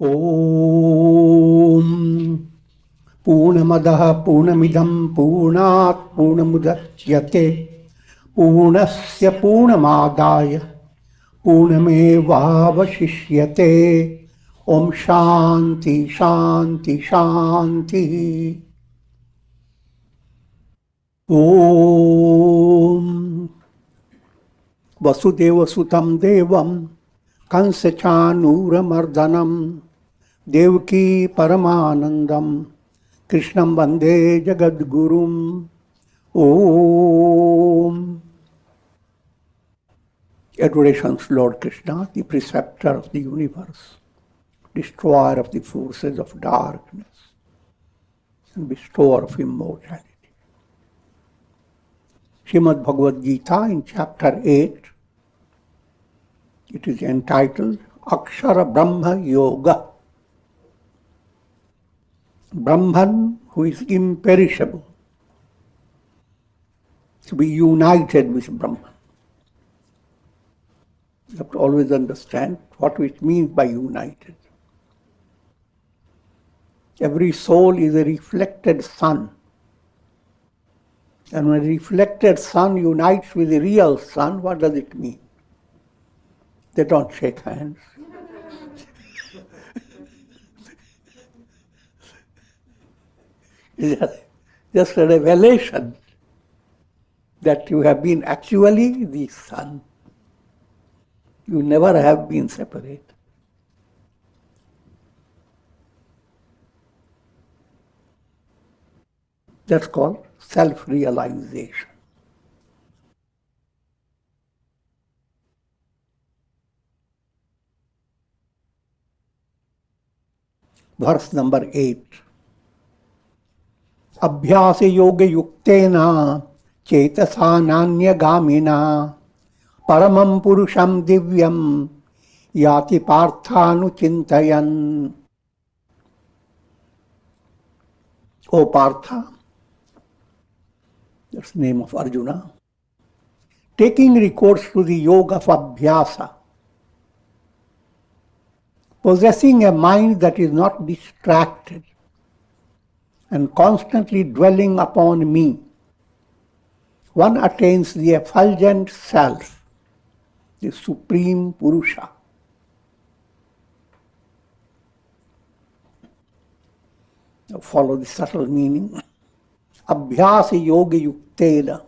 Om Purnamadaha Purnamidam Purnat Purnamudachyate Purnasya Purnamadaya Purnamevavashishyate. Om Shanti Shanti Shanti. Om Vasudeva Sutam Devam Kansachanuramardanam Devaki Paramanandam Krishnam Vande Jagadgurum. Om. Adorations, Lord Krishna, the preceptor of the universe, destroyer of the forces of darkness, and bestower of immortality. Srimad Bhagavad Gita in chapter 8, it is entitled Akshara Brahma Yoga. Brahman, who is imperishable, to be united with Brahman. You have to always understand what it means by united. Every soul is a reflected sun. And when a reflected sun unites with a real sun, what does it mean? They don't shake hands. It's just a revelation that you have been actually the sun. You never have been separate. That's called self-realization. Verse number 8. Abhyasa yoga yuktena chetasa nanya gamina paramam purusham divyam yati parthanu chintayan. O Partha, that's the name of Arjuna, taking recourse to the Yoga of Abhyasa, possessing a mind that is not distracted and constantly dwelling upon me, one attains the effulgent self, the Supreme Purusha. Now follow the subtle meaning. Abhyasa yoga yuktena.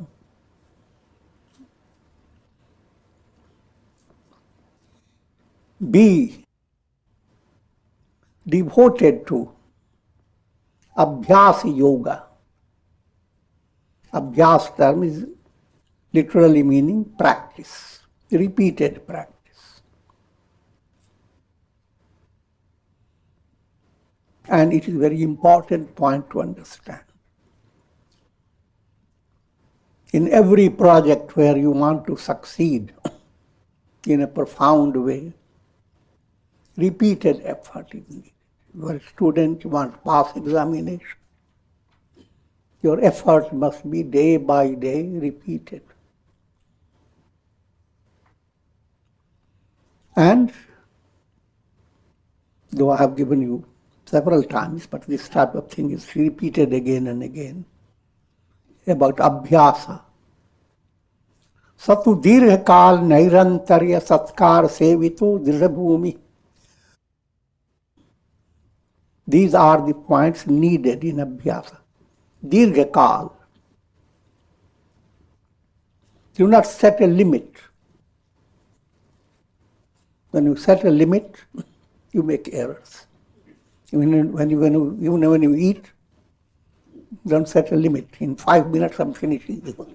Be devoted to Abhyasa yoga. Abhyas term is literally meaning practice, repeated practice. And it is a very important point to understand. In every project where you want to succeed in a profound way, repeated effort is needed. You are a student, you want to pass examination. Your effort must be day by day repeated. And though I have given you several times, but this type of thing is repeated again and again, about Abhyasa. Satu dirghakal nairantarya satkar sevito dridhabhumi. These are the points needed in Abhyasa. Dirghakal. Do not set a limit. When you set a limit, you make errors. Even when you eat, don't set a limit. In 5 minutes, I'm finishing this one.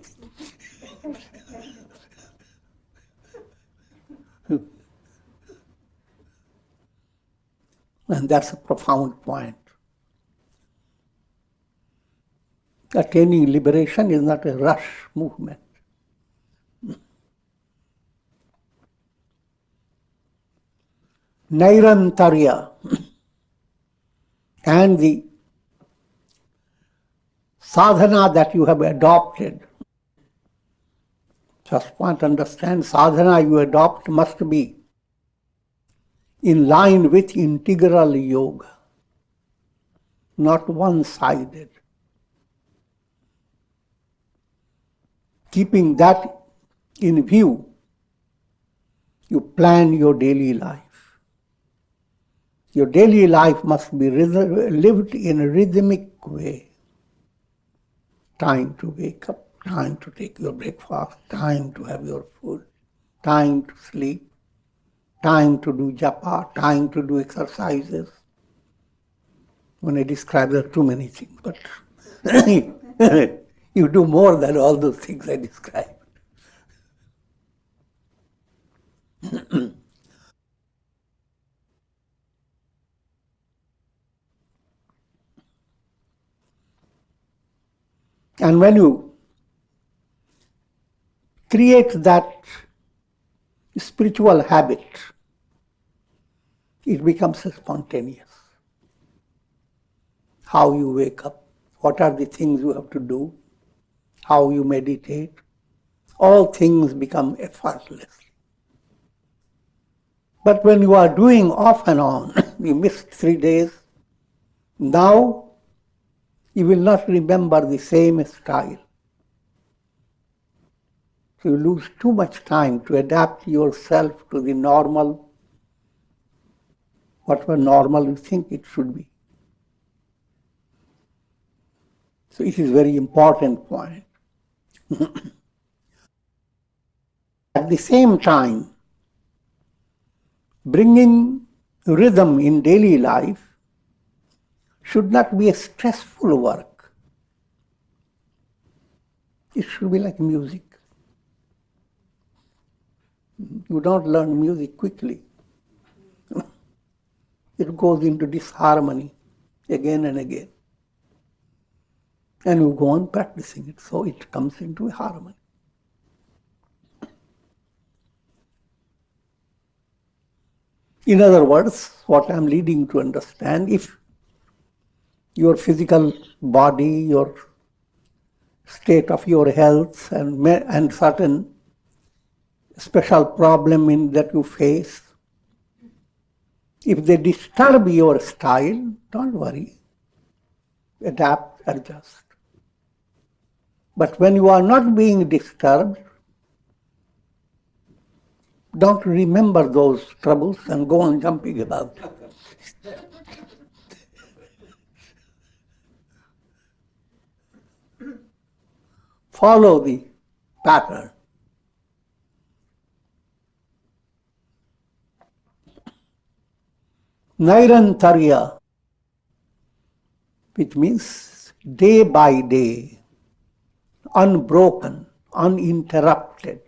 And that's a profound point. Attaining liberation is not a rush movement. Nairantarya and the sadhana that you have adopted. Just want to understand, sadhana you adopt must be in line with integral yoga, not one-sided. Keeping that in view, you plan your daily life. Your daily life must be lived in a rhythmic way. Time to wake up, time to take your breakfast, time to have your food, time to sleep, time to do japa, time to do exercises. When I describe, there are too many things, but you do more than all those things I described. And when you create that spiritual habit, it becomes spontaneous. How you wake up, what are the things you have to do, how you meditate, all things become effortless. But when you are doing off and on, you missed 3 days, now you will not remember the same style. So you lose too much time to adapt yourself to the normal, whatever normal you think it should be. So it is a very important point. At the same time, bringing rhythm in daily life should not be a stressful work. It should be like music. You don't learn music quickly. It goes into disharmony again and again. And you go on practicing it, so it comes into harmony. In other words, what I'm leading to understand, if your physical body, your state of your health, and certain special problem that you face, if they disturb your style, don't worry. Adapt, adjust. But when you are not being disturbed, don't remember those troubles and go on jumping about. Follow the pattern. Nairantarya, which means day by day, unbroken, uninterrupted.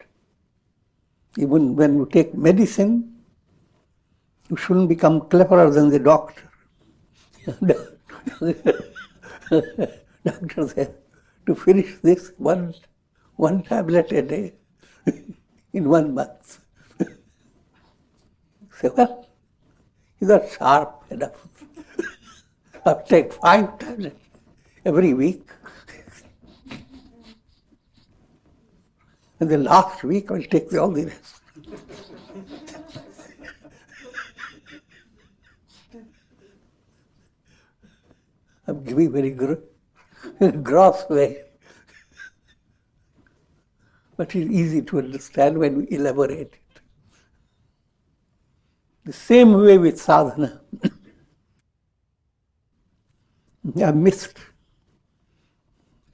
Even when you take medicine, you shouldn't become cleverer than the doctor. Doctor said, to finish this one tablet a day in 1 month. Say, well, you're not sharp enough. I'll take 5 tablets every week. And the last week I'll take all the rest. I'm giving very gross way. But it's easy to understand when we elaborate it. The same way with sadhana. I missed.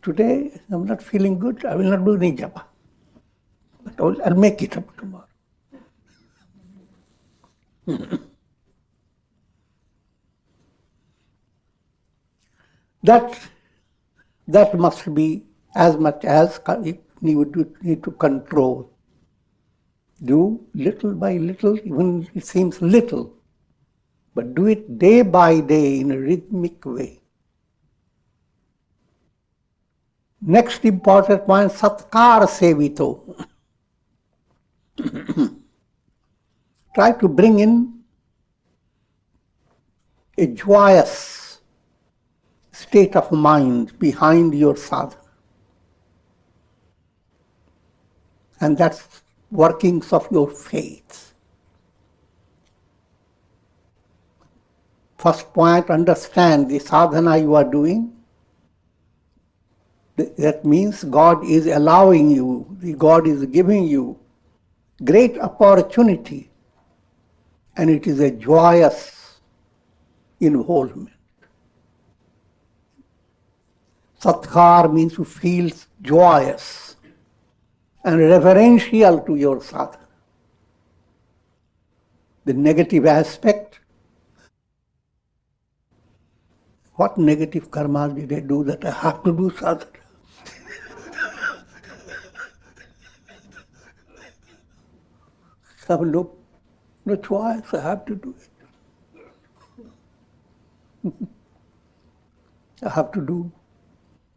Today I'm not feeling good, I will not do any japa. But I'll make it up tomorrow. That must be as much as you need to control. Do little by little, even it seems little, but do it day by day in a rhythmic way. Next important point, satkar sevito. Try to bring in a joyous state of mind behind your sadhana. And that's workings of your faith. First point, understand the sadhana you are doing. That means God is allowing you, God is giving you great opportunity, and it is a joyous involvement. Satkar means to feel joyous and reverential to your sadhana. The negative aspect, what negative karma did I do that I have to do sadhana? I have no choice, I have to do it. I have to do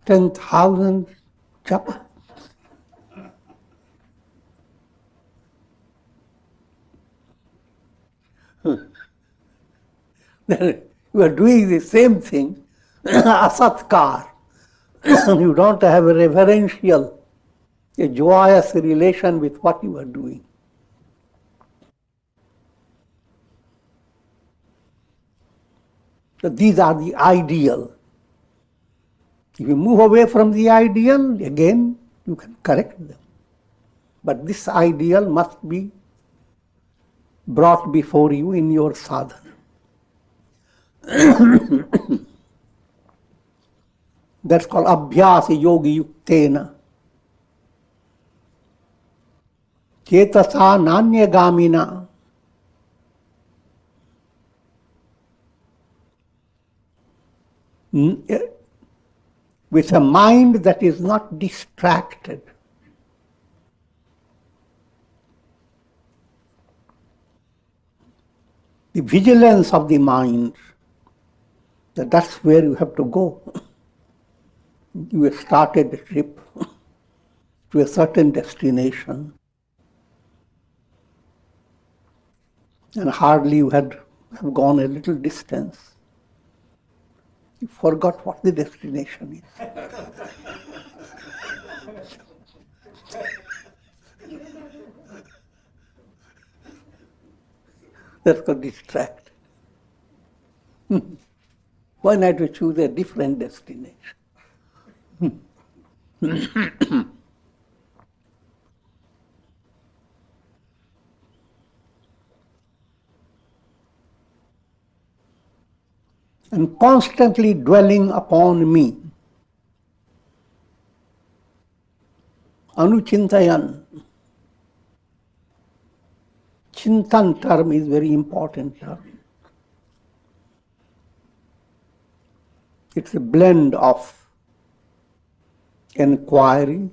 10,000 japa. You are doing the same thing, asatkar. You don't have a reverential, a joyous relation with what you are doing. So these are the ideal. If you move away from the ideal, again, you can correct them. But this ideal must be brought before you in your sadhana. That's called Abhyasa Yogi Yuktena. Chetasa Nanya Gamina. With a mind that is not distracted. The vigilance of the mind, that's where you have to go. You have started a trip to a certain destination, and hardly you have gone a little distance. You forgot what the destination is. That's called distract. Why not we choose a different destination? And constantly dwelling upon me. Anuchintayan. Chintan term is very important term. It's a blend of inquiry,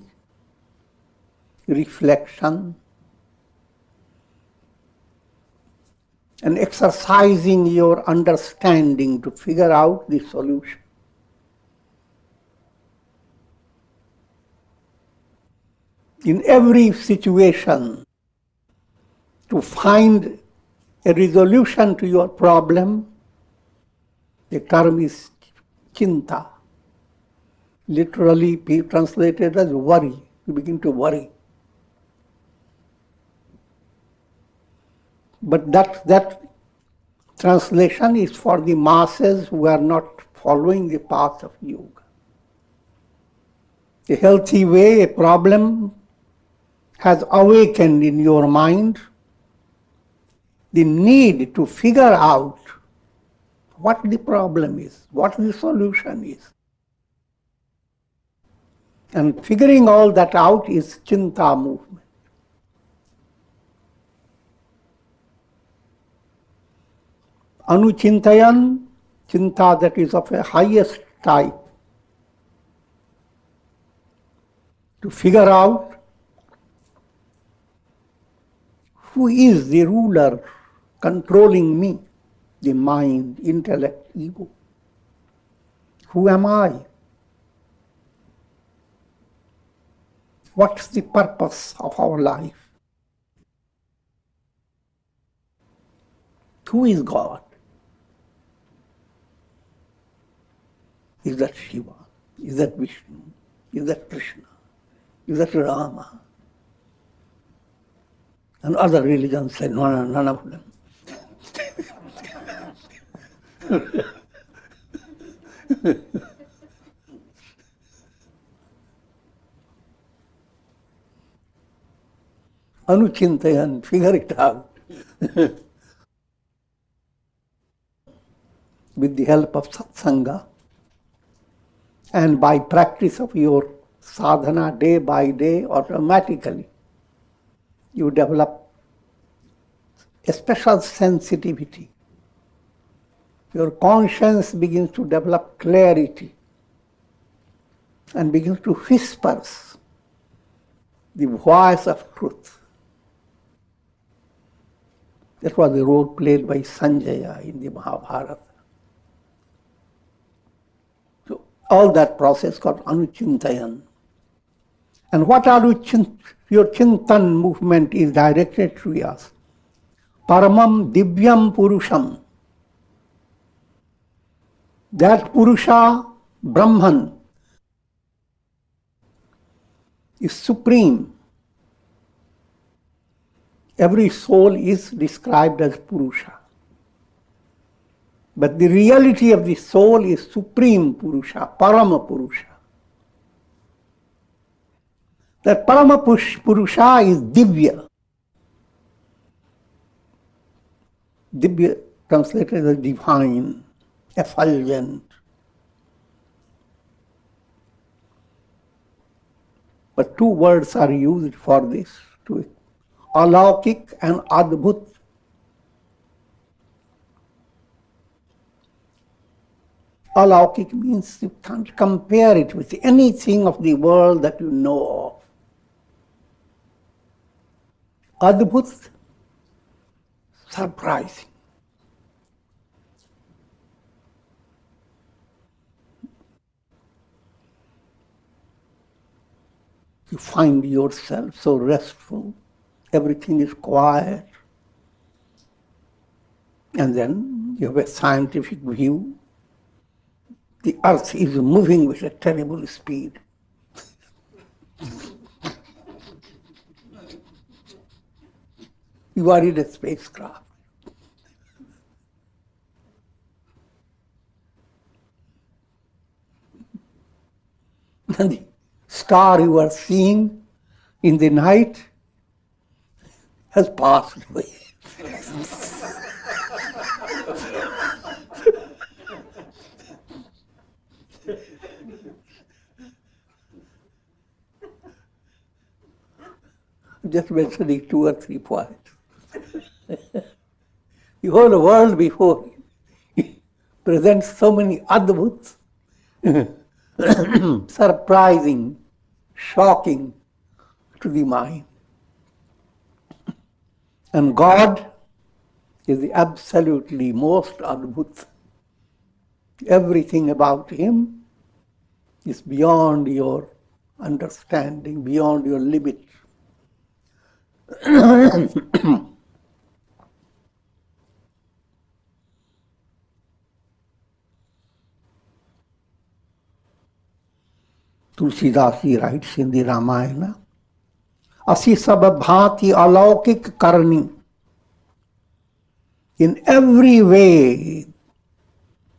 reflection, and exercising your understanding to figure out the solution. In every situation, to find a resolution to your problem, the term is chinta. Literally translated as worry. You begin to worry. But that translation is for the masses who are not following the path of yoga. A healthy way, a problem has awakened in your mind the need to figure out what the problem is, what the solution is. And figuring all that out is chinta movement. Anuchintayan, chinta that is of a highest type. To figure out who is the ruler controlling me, the mind, intellect, ego. Who am I? What's the purpose of our life? Who is God? Is that Shiva? Is that Vishnu? Is that Krishna? Is that Rama? And other religions say, no, none of them. Anuchintayan, figure it out. With the help of satsanga and by practice of your sadhana day by day, automatically you develop a special sensitivity. Your conscience begins to develop clarity and begins to whisper the voice of truth. That was the role played by Sanjaya in the Mahabharata. So all that process called Anuchintayan. And what your Chintan movement is directed to us. Paramam Divyam Purusham. That Purusha, Brahman, is supreme. Every soul is described as Purusha. But the reality of the soul is Supreme Purusha, Parama Purusha. That Parama Purusha is Divya. Divya translated as divine, effulgent. But two words are used for this, Alaukik and Adbhut. Alaukik means you can't compare it with anything of the world that you know of. Adbhut, surprising. You find yourself so restful, everything is quiet, and then you have a scientific view. The earth is moving with a terrible speed. You are in a spacecraft. And the star you are seeing in the night has passed away. Just mentioning 2 or 3 points. The whole world before you presents so many adbhuts, surprising, shocking to the mind. And God is the absolutely most adbhut. Everything about Him is beyond your understanding, beyond your limit. Tulsidasi writes in the Ramayana, Asi sab bhati alaukik karni. In every way,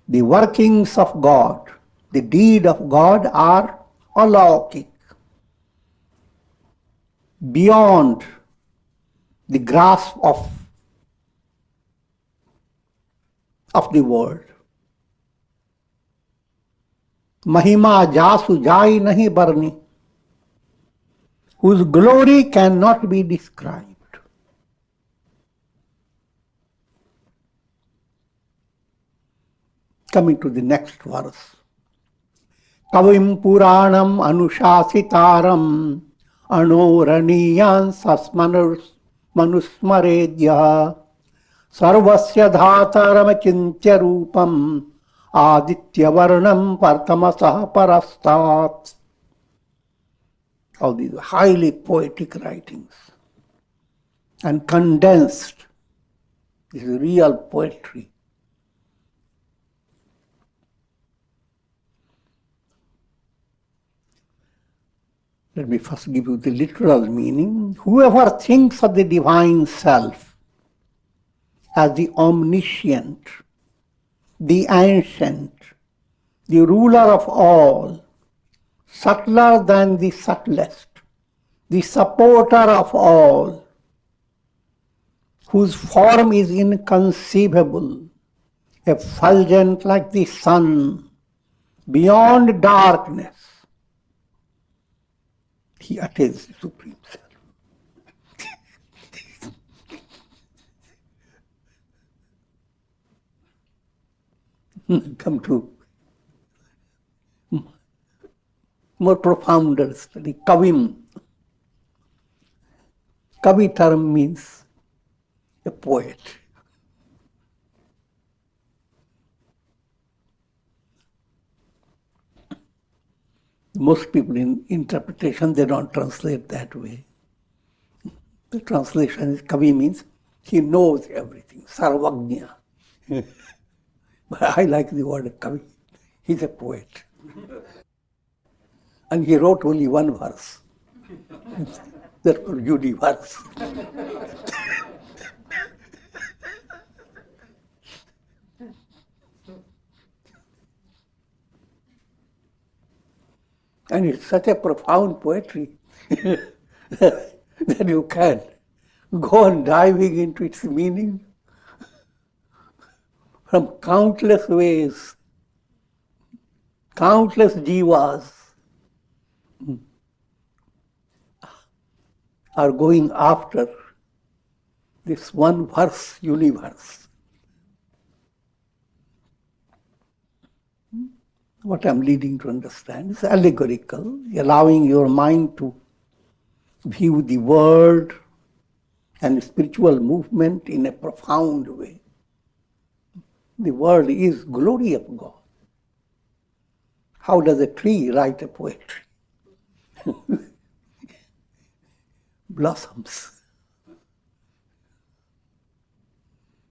the workings of God, the deed of God are alaukik, beyond the grasp of the world. Mahima jasu jai nahi barni, whose glory cannot be described. Coming to the next verse. Kavim Puranam Anushasitaram Anoraniyan Manusmaredya Sarvasya Dhataram Chintya Rupam Aditya Varnam Partamasaha Parastat. All these highly poetic writings and condensed. This is real poetry. Let me first give you the literal meaning. Whoever thinks of the divine self as the omniscient, the ancient, the ruler of all, subtler than the subtlest, the supporter of all, whose form is inconceivable, effulgent like the sun, beyond darkness, he attains the Supreme Self. Come to more profounder study, Kavim. Kavi term means a poet. Most people in interpretation, they don't translate that way. The translation is Kavi means he knows everything, Sarvagnya. But I like the word Kavi. He's a poet. And he wrote only one verse. That's called Judy verse. And it's such a profound poetry that you can go on diving into its meaning from countless ways, countless jivas are going after this one verse universe. What I'm leading to understand is allegorical, allowing your mind to view the world and spiritual movement in a profound way. The world is glory of God. How does a tree write a poetry? Blossoms.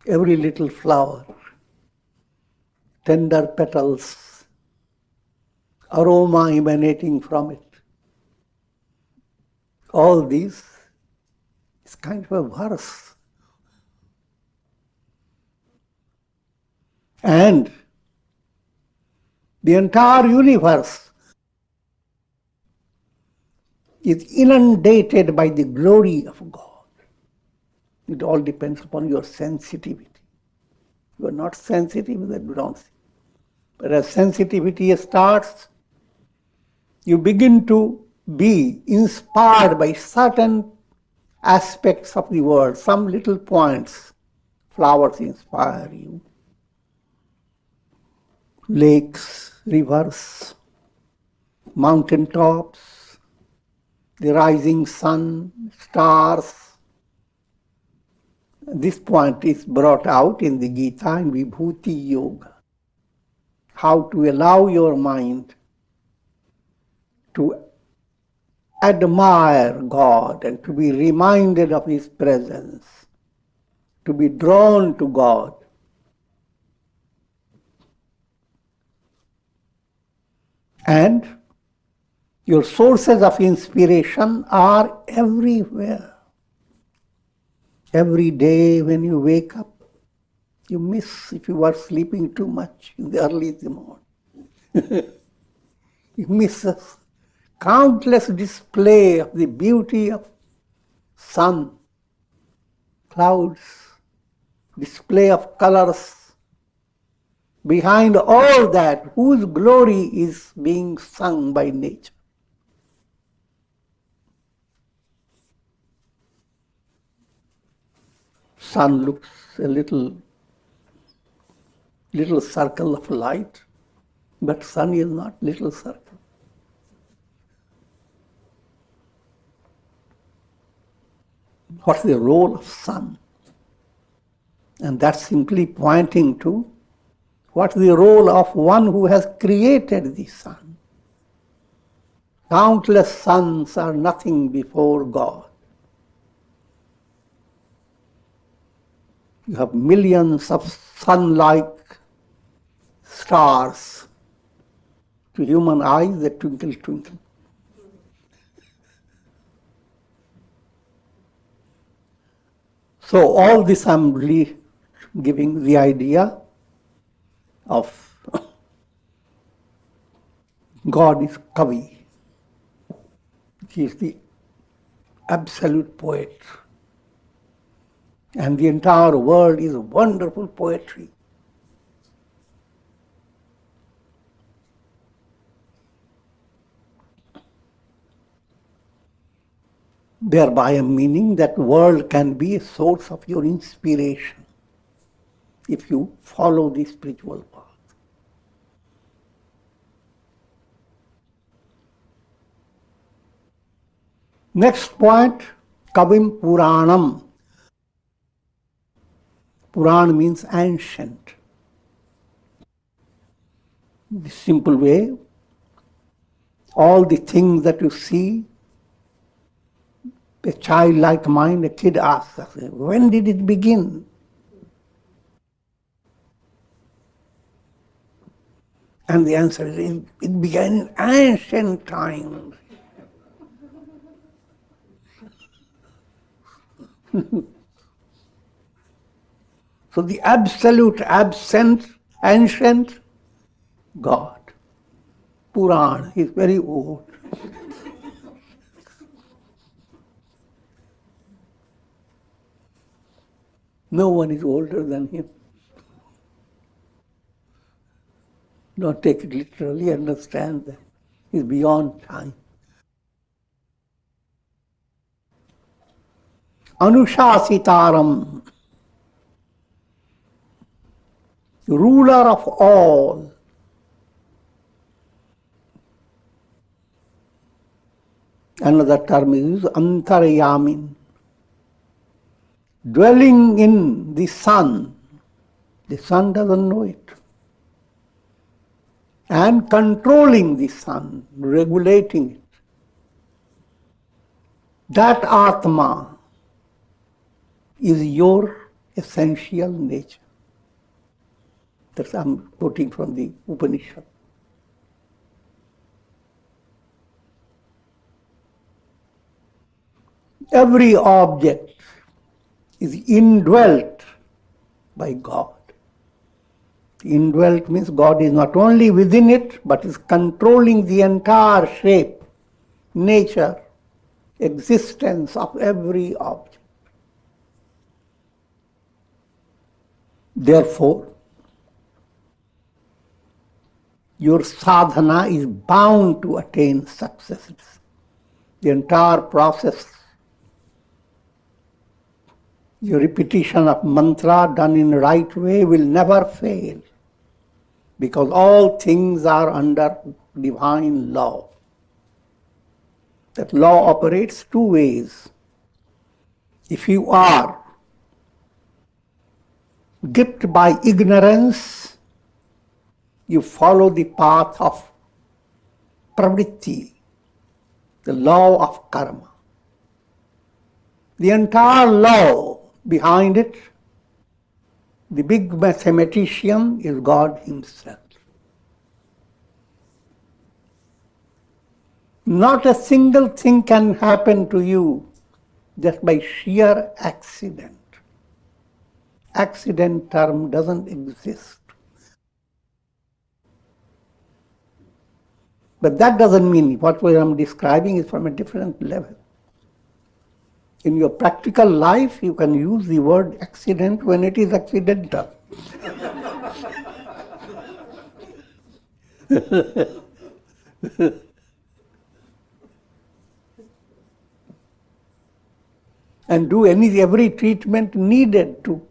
Every little flower, tender petals, aroma emanating from it. All these is kind of a verse. And the entire universe is inundated by the glory of God. It all depends upon your sensitivity. You are not sensitive, then you don't see. But as sensitivity starts, you begin to be inspired by certain aspects of the world, some little points. Flowers inspire you. Lakes, rivers, mountain tops, the rising sun, stars. This point is brought out in the Gita in Vibhuti Yoga. How to allow your mind to admire God and to be reminded of His presence, to be drawn to God. And your sources of inspiration are everywhere. Every day when you wake up, you miss if you are sleeping too much in the early in the morning. You miss a countless display of the beauty of sun, clouds, display of colors. Behind all that, whose glory is being sung by nature? Sun looks a little circle of light, but sun is not little circle. What's the role of sun? And that's simply pointing to what's the role of one who has created the sun. Countless suns are nothing before God. You have millions of sun-like stars. To human eyes, they twinkle, twinkle. So all this I'm really giving the idea of God is Kavi. He is the absolute poet. And the entire world is wonderful poetry. Thereby I'm meaning that world can be a source of your inspiration if you follow the spiritual path. Next point, Kavim Puranam. Puran means ancient. The simple way, all the things that you see, a childlike mind, a kid asks, when did it begin? And the answer is, it began in ancient times. So the absolute, absent, ancient, God. Puran, he's very old. No one is older than him. Don't take it literally, understand that he's beyond time. Anushasitaram, ruler of all. Another term is Antaryamin, dwelling in the sun. The sun doesn't know it. And controlling the sun, regulating it. That Atma is your essential nature. That's I'm quoting from the Upanishad. Every object is indwelt by God. Indwelt means God is not only within it, but is controlling the entire shape, nature, existence of every object. Therefore, your sadhana is bound to attain success. The entire process, your repetition of mantra done in the right way will never fail, because all things are under divine law. That law operates two ways. If you are gripped by ignorance, you follow the path of pravritti, the law of karma. The entire law behind it, the big mathematician is God himself. Not a single thing can happen to you just by sheer accident. Accident term doesn't exist. But that doesn't mean what I'm describing is from a different level. In your practical life, you can use the word accident when it is accidental. And do every treatment needed to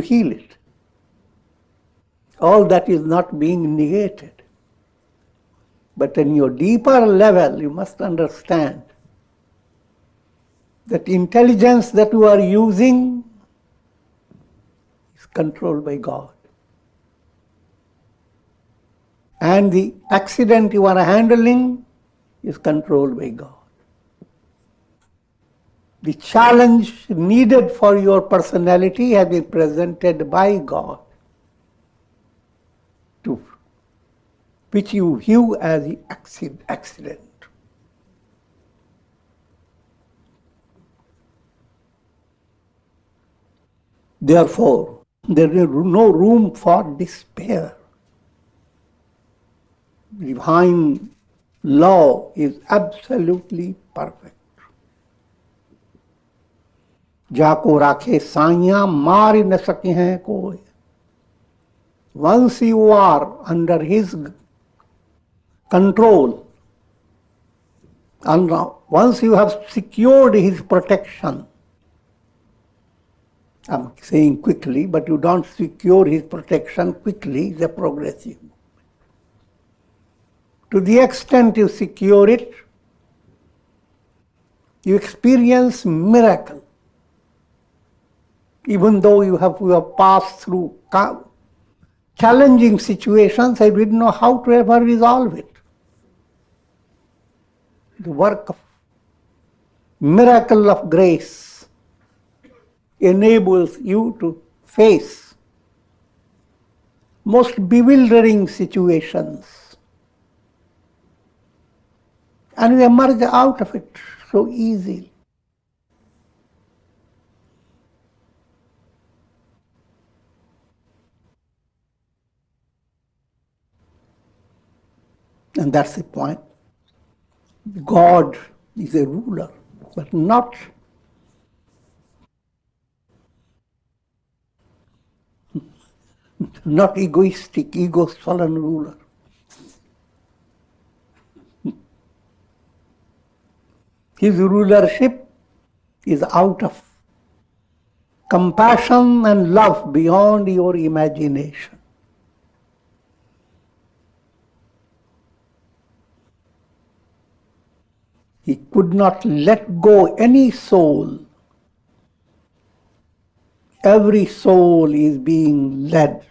heal it. All that is not being negated. But in your deeper level, you must understand that intelligence that you are using is controlled by God. And the accident you are handling is controlled by God. The challenge needed for your personality has been presented by God, which you view as the accident. Therefore, There is no room for despair. Divine law is absolutely perfect. जाको राखे साइयां मार न सके हैं कोई. Once you are under his control, and once you have secured his protection, I'm saying quickly, but you don't secure his protection quickly, it's a progressive. To the extent you secure it, you experience miracle. Even though you have passed through challenging situations, I didn't know how to ever resolve it. The work of miracle of grace enables you to face most bewildering situations and you emerge out of it so easily. And that's the point. God is a ruler, but not egoistic, ego-sullen ruler. His rulership is out of compassion and love beyond your imagination. He could not let go any soul. Every soul is being led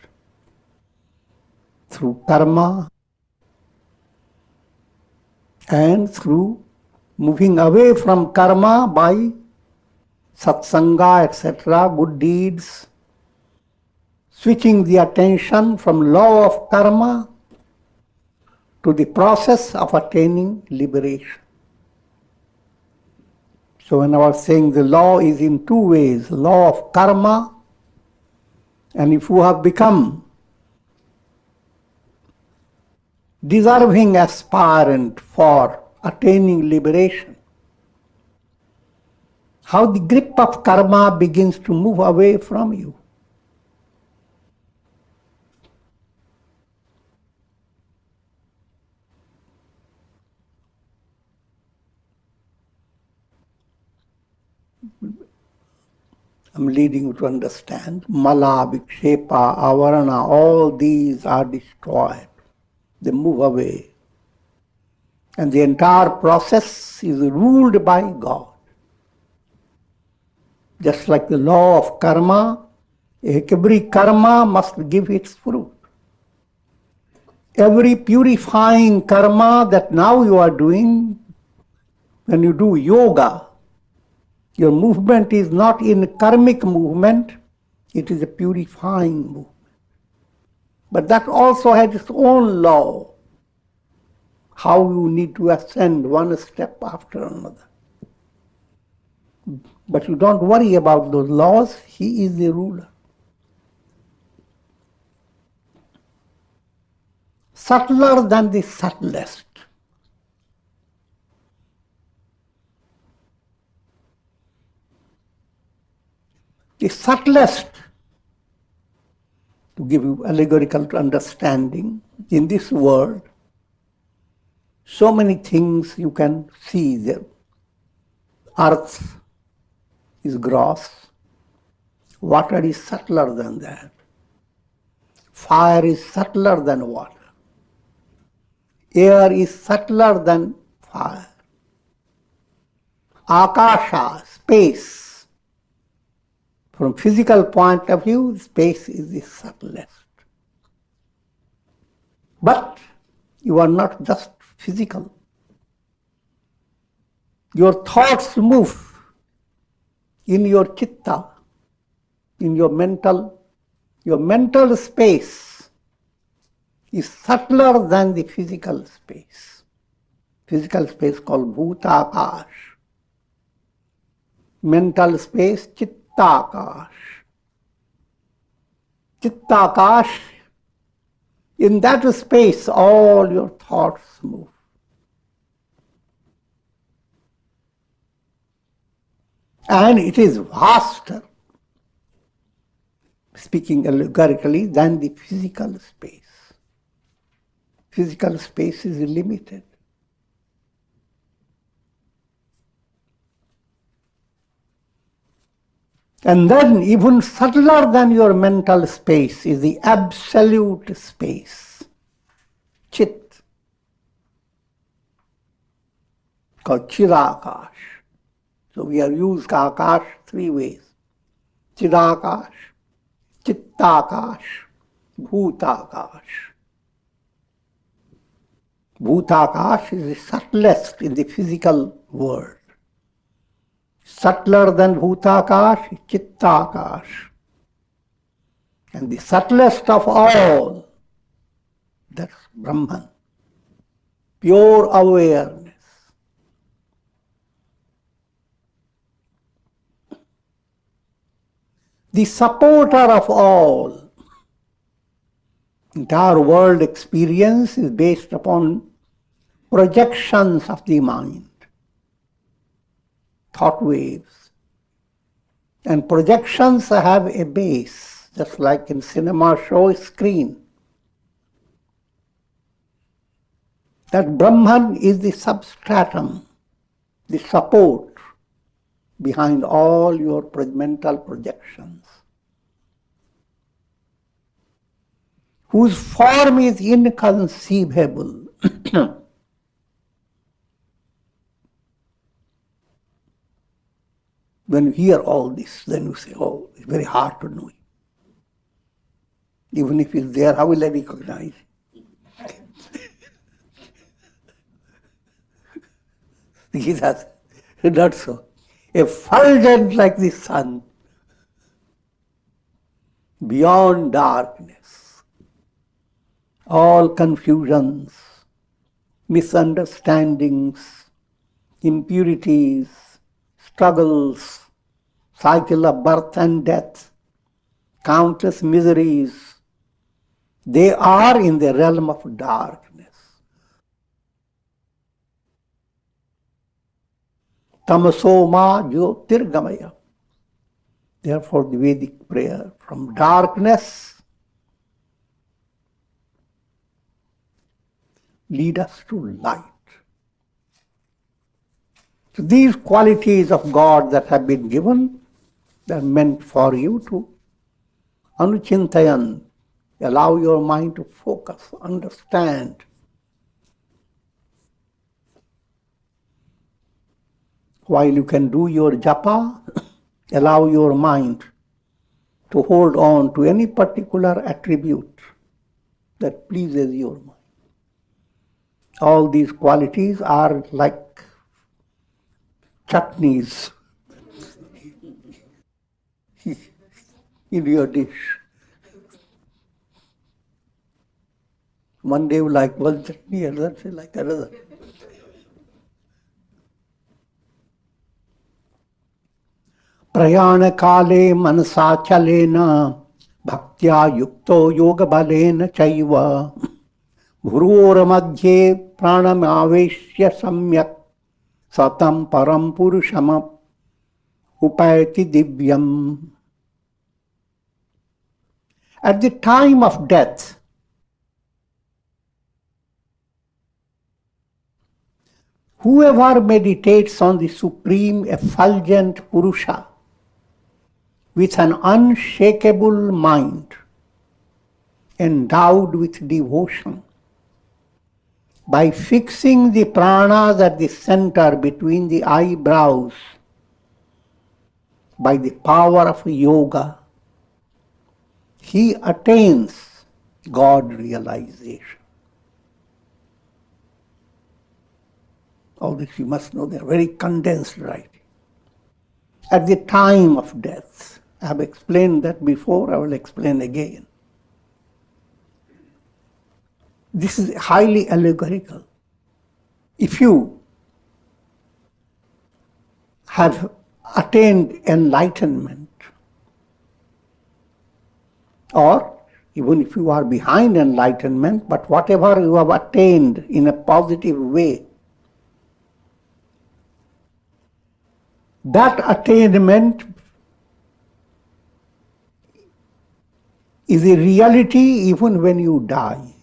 through karma and through moving away from karma by satsanga, etc., good deeds, switching the attention from law of karma to the process of attaining liberation. So when I was saying the law is in two ways, law of karma, and if you have become deserving aspirant for attaining liberation, how the grip of karma begins to move away from you. I'm leading you to understand. Mala, Vikshepa, Avarana, all these are destroyed. They move away. And the entire process is ruled by God. Just like the law of karma, every karma must give its fruit. Every purifying karma that now you are doing, when you do yoga, your movement is not in karmic movement, it is a purifying movement. But that also has its own law, how you need to ascend one step after another. But you don't worry about those laws, he is the ruler. Subtler than the subtlest. The subtlest, to give you allegorical understanding, in this world, so many things you can see there. Earth is gross, water is subtler than that. Fire is subtler than water. Air is subtler than fire. Akasha, space. From physical point of view, space is the subtlest. But you are not just physical. Your thoughts move in your chitta, in your mental space is subtler than the physical space. Physical space called bhutakash. Mental space, chittakash. Chittakash, in that space all your thoughts move. And it is vaster, speaking allegorically, than the physical space. Physical space is limited. And then even subtler than your mental space is the absolute space, Chit, called Chidakash. So we have used Akash three ways: Chidakash, Chittakash, Bhutakash. Bhutakash is the subtlest in the physical world. Subtler than Bhutakash is Chittakash. And the subtlest of all, that's Brahman, pure awareness. The supporter of all. Entire world experience is based upon projections of the mind, thought waves. And projections have a base, just like in cinema show screen. That Brahman is the substratum, the support behind all your mental projections, whose form is inconceivable. When you hear all this, then you say, oh, it's very hard to know him. Even if he's there, how will I recognize him? Gita said, not so. Effulgent like the sun, beyond darkness, all confusions, misunderstandings, impurities, struggles, cycle of birth and death, countless miseries, they are in the realm of darkness. Tamasoma Jyotirgamaya. Therefore, the Vedic prayer, from darkness, lead us to light. So these qualities of God that have been given, they are meant for you to anuchintayan, allow your mind to focus, understand. While you can do your japa, allow your mind to hold on to any particular attribute that pleases your mind. All these qualities are like chutneys in your dish. One day you like one chutney, another day like another. Prayana kale manasa chalena bhaktya yukto yoga balena chaiva bhuror madhye pranam aveshya samyak satam param purusham upayati divyam. At the time of death, whoever meditates on the Supreme Effulgent Purusha with an unshakable mind, endowed with devotion, by fixing the pranas at the center between the eyebrows, by the power of yoga, he attains God realization. All this you must know, they are very condensed writing. At the time of death, I have explained that before, I will explain again. This is highly allegorical. If you have attained enlightenment, Or even if you are behind enlightenment, but whatever you have attained in a positive way, that attainment is a reality even when you die.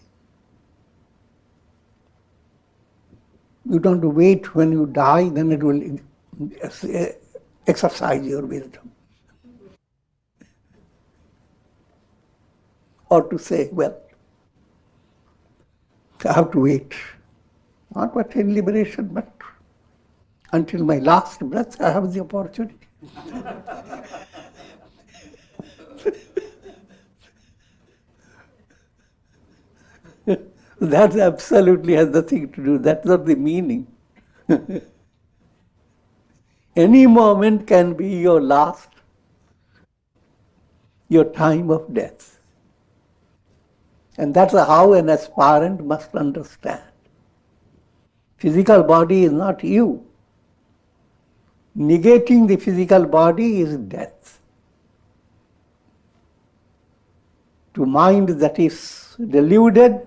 You don't wait when you die, then it will exercise your wisdom. Or to say, well, I have to wait. Not to attain liberation, but until my last breath, I have the opportunity. That absolutely has nothing to do. That's not the meaning. Any moment can be your last, your time of death. And that's how an aspirant must understand. Physical body is not you. Negating the physical body is death. To mind that is deluded,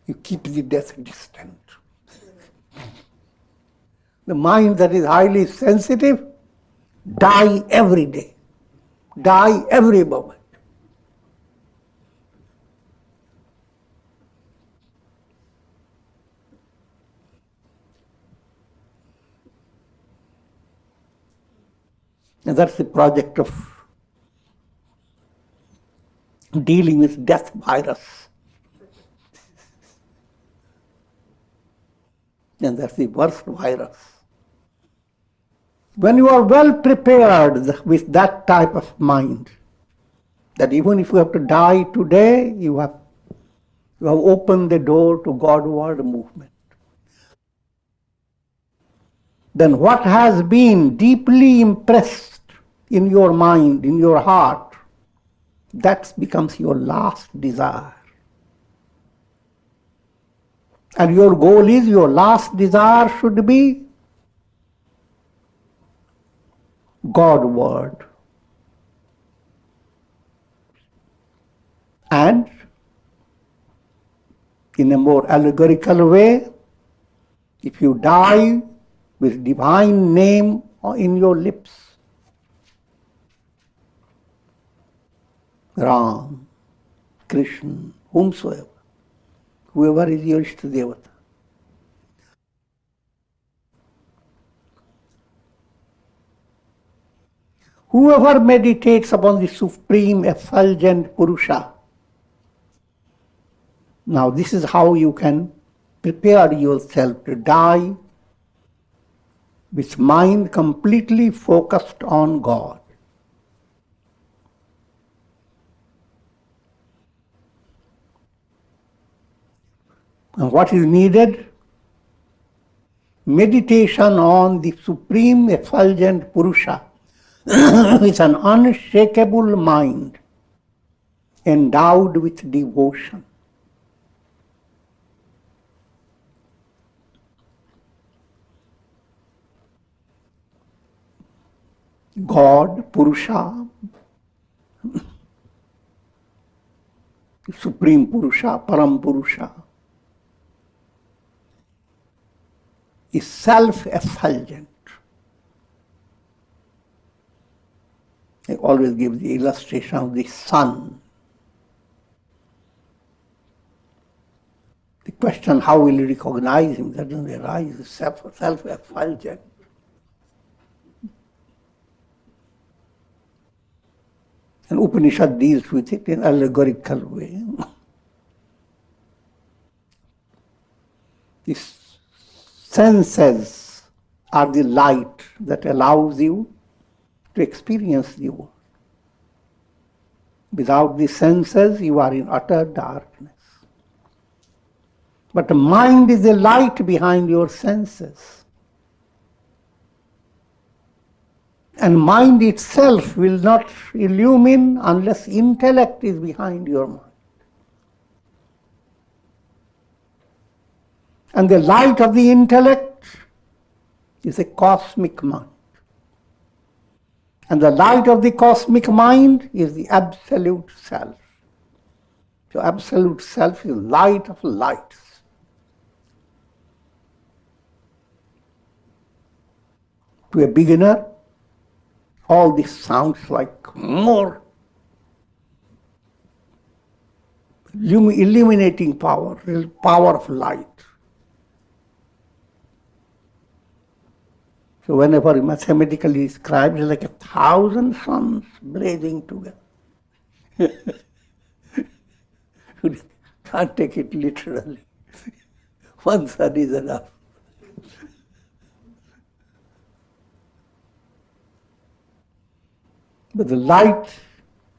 you keep the death distant. The mind that is highly sensitive, die every day, die every moment. And that's the project of dealing with death virus. And that's the worst virus. When you are well prepared with that type of mind, that even if you have to die today, you have opened the door to Godward movement. Then what has been deeply impressed in your mind, in your heart, that becomes your last desire. And your goal is, your last desire should be Godward. And in a more allegorical way, if you die with divine name in your lips, Ram, Krishna, whomsoever, whoever is your Ishtadevata, whoever meditates upon the Supreme Effulgent Purusha. Now this is how you can prepare yourself to die with mind completely focused on God. And what is needed? Meditation on the Supreme Effulgent Purusha with an unshakable mind endowed with devotion. God, Purusha, Supreme Purusha, Param Purusha, is self-effulgent. I always give the illustration of the sun. The question, how will you recognize him? That doesn't arise, it's self-effulgent. And Upanishad deals with it in an allegorical way. The senses are the light that allows you to experience the world. Without the senses, you are in utter darkness. But the mind is the light behind your senses. And mind itself will not illumine unless intellect is behind your mind. And the light of the intellect is a cosmic mind. And the light of the cosmic mind is the absolute self. So absolute self is light of lights. To a beginner, all this sounds like more illuminating power, power of light. So whenever mathematically described, it's like 1,000 suns blazing together. You can't take it literally. One sun is enough. But the light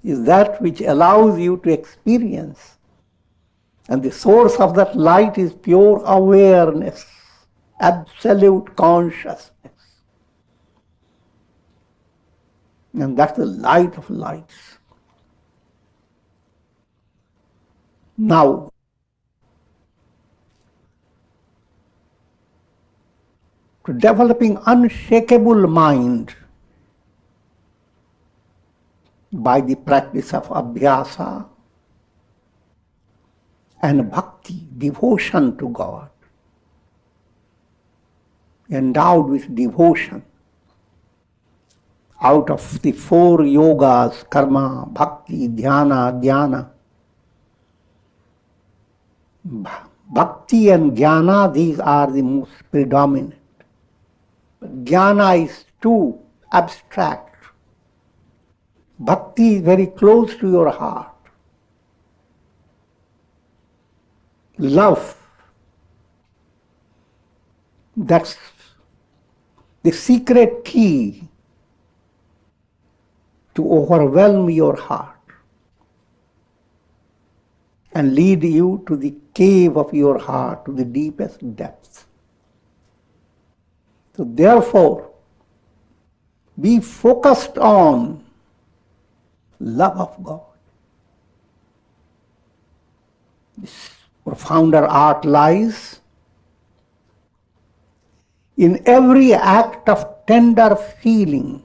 is that which allows you to experience. And the source of that light is pure awareness, absolute consciousness. And that's the light of lights. Now, to developing unshakable mind by the practice of Abhyasa and Bhakti, devotion to God, endowed with devotion, out of the 4 yogas, karma, bhakti, dhyana, dhyana. Bhakti and jnana, these are the most predominant. But jnana is too abstract. Bhakti is very close to your heart. Love, that's the secret key to overwhelm your heart and lead you to the cave of your heart, to the deepest depths. So therefore, be focused on love of God. This profounder art lies in every act of tender feeling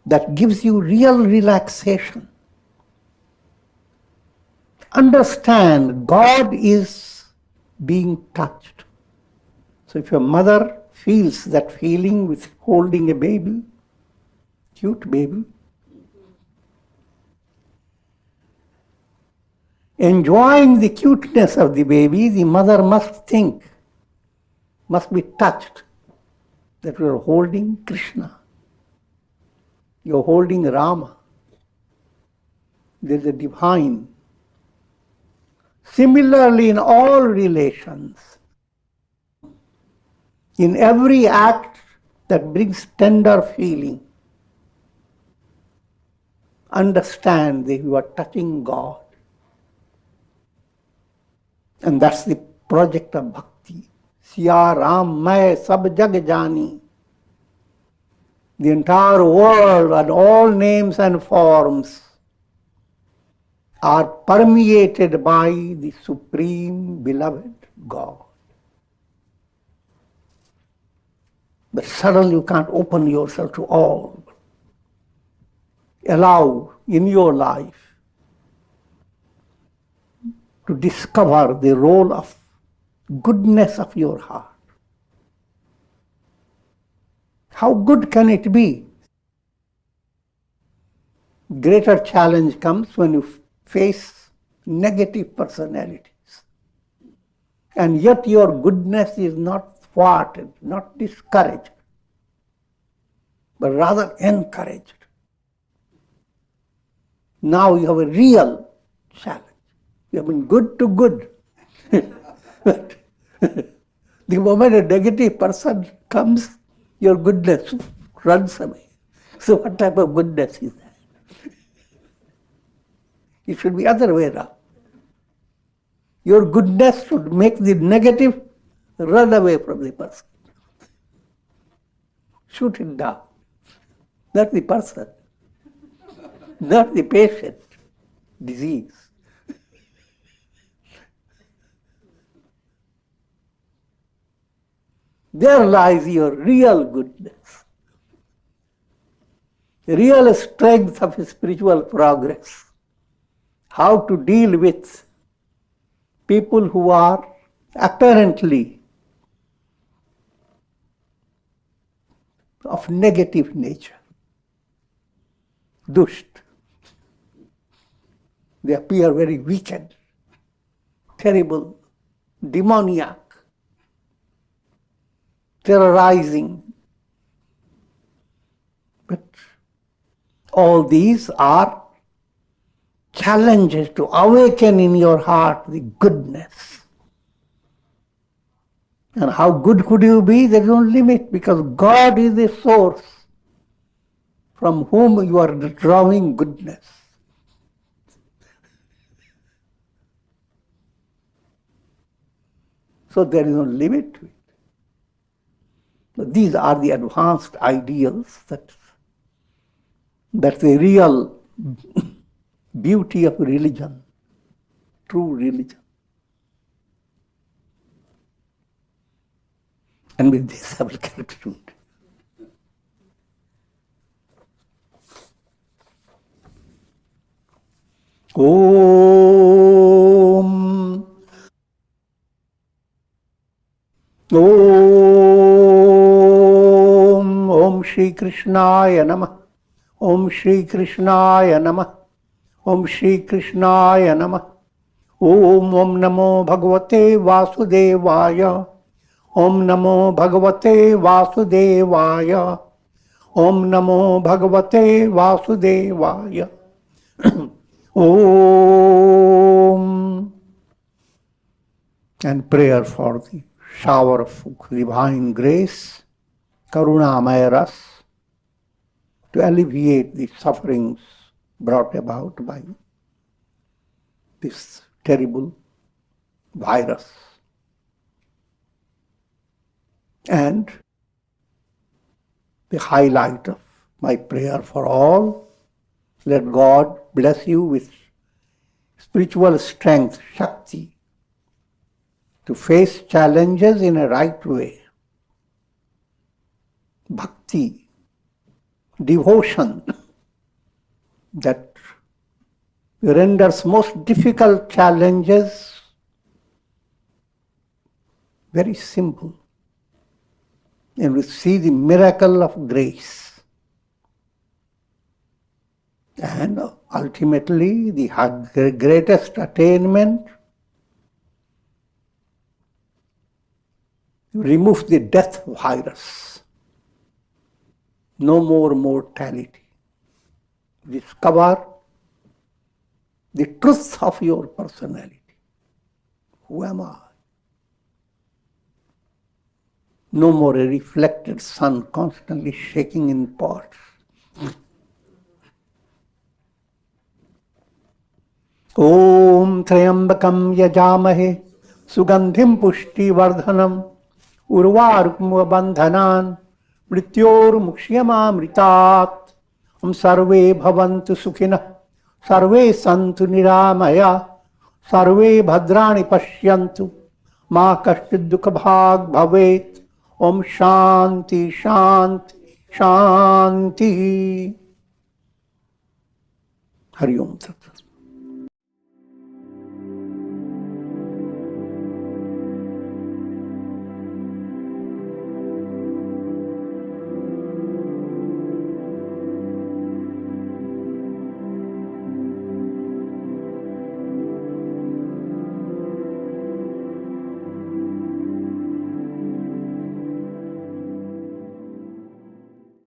that gives you real relaxation. Understand, God is being touched. So if your mother feels that feeling with holding a baby, cute baby, enjoying the cuteness of the baby, the mother must think, must be touched that you are holding Krishna. You are holding Rama. There is a divine. Similarly, in all relations, in every act that brings tender feeling, understand that you are touching God. And that's the project of bhakti. Siya Ram Mai Sab Jag Jani. The entire world and all names and forms are permeated by the Supreme Beloved God. But suddenly you can't open yourself to all. Allow in your life to discover the role of goodness of your heart. How good can it be? Greater challenge comes when you face negative personalities. And yet your goodness is not thwarted, not discouraged, but rather encouraged. Now you have a real challenge. You have been good to good. But the moment a negative person comes, your goodness runs away. So what type of goodness is that? It should be other way around. Your goodness should make the negative run away from the person. Shoot it down. Not the person. Not the patient. Disease. There lies your real goodness. real strength of spiritual progress. How to deal with people who are apparently of negative nature. Dusht. They appear very wicked, terrible, demoniac, terrorizing. But all these are challenges to awaken in your heart the goodness. And how good could you be? There is no limit, because God is the source from whom you are drawing goodness. So there is no limit to it. But these are the advanced ideals that's the real beauty of religion, true religion. And with this I will conclude. Om. Om. Om Shri Krishnaya Namah. Om Shri Krishnaya Namah. Om Shri Krishnaya Namah. Om Namo Bhagavate Vasudevaya. Om Namo Bhagavate Vasudevaya. Om Namo Bhagavate Vasudevaya. Om. And prayer for the shower of divine grace, Karunamaya Ras, to alleviate the sufferings brought about by this terrible virus. And the highlight of my prayer for all, let God bless you with spiritual strength, Shakti, to face challenges in a right way. Bhakti, devotion, that renders most difficult challenges very simple. And we see the miracle of grace. And ultimately, the greatest attainment, remove the death virus. No more mortality. Discover the truth of your personality. Who am I? No more a reflected sun constantly shaking in pots. Om Trayambakam Yajamahe Sugandhim Pushti Vardhanam Urvarukmu Bandhanan Mrityor Mukshiyamamritat Om Sarve Bhavantu Sukhina Sarve Santu Niramaya Sarve Bhadrani Pashyantu Ma Kashchid Dukha Bhag Bhavet Om Shanti Shanti Shanti Hari Om Tat.